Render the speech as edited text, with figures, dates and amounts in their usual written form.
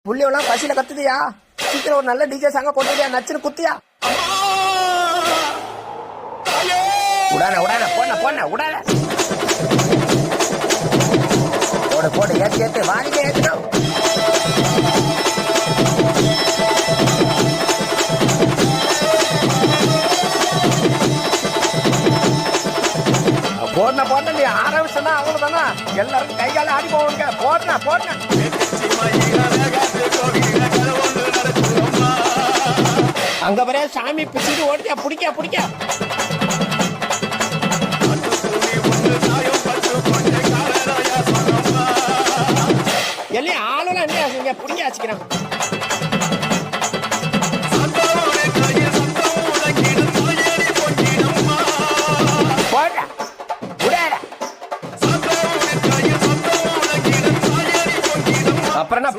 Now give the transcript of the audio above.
புள்ளியெல்லாம் பசியில கத்துதியா? சீக்கிரம் ஒரு நல்ல டிஜே சாங்க போட்டுதியா, நச்சுன்னு குத்தியா? உடான போன உடான போடு ஏத்து வாங்கிட்டு ஏத்துடும். போட்ட நீ ஆரம்பிச்சா அவ்வளவுதானா, எல்லாரும் கை கால ஆடி போவாங்க. போட்ட அங்க வரைய சாமி பிடிச்சிட்டு ஓடியா, பிடிக்க எல்லாம் ஆளுலாம் என்ன பிடிக்க வச்சுக்கிறான்.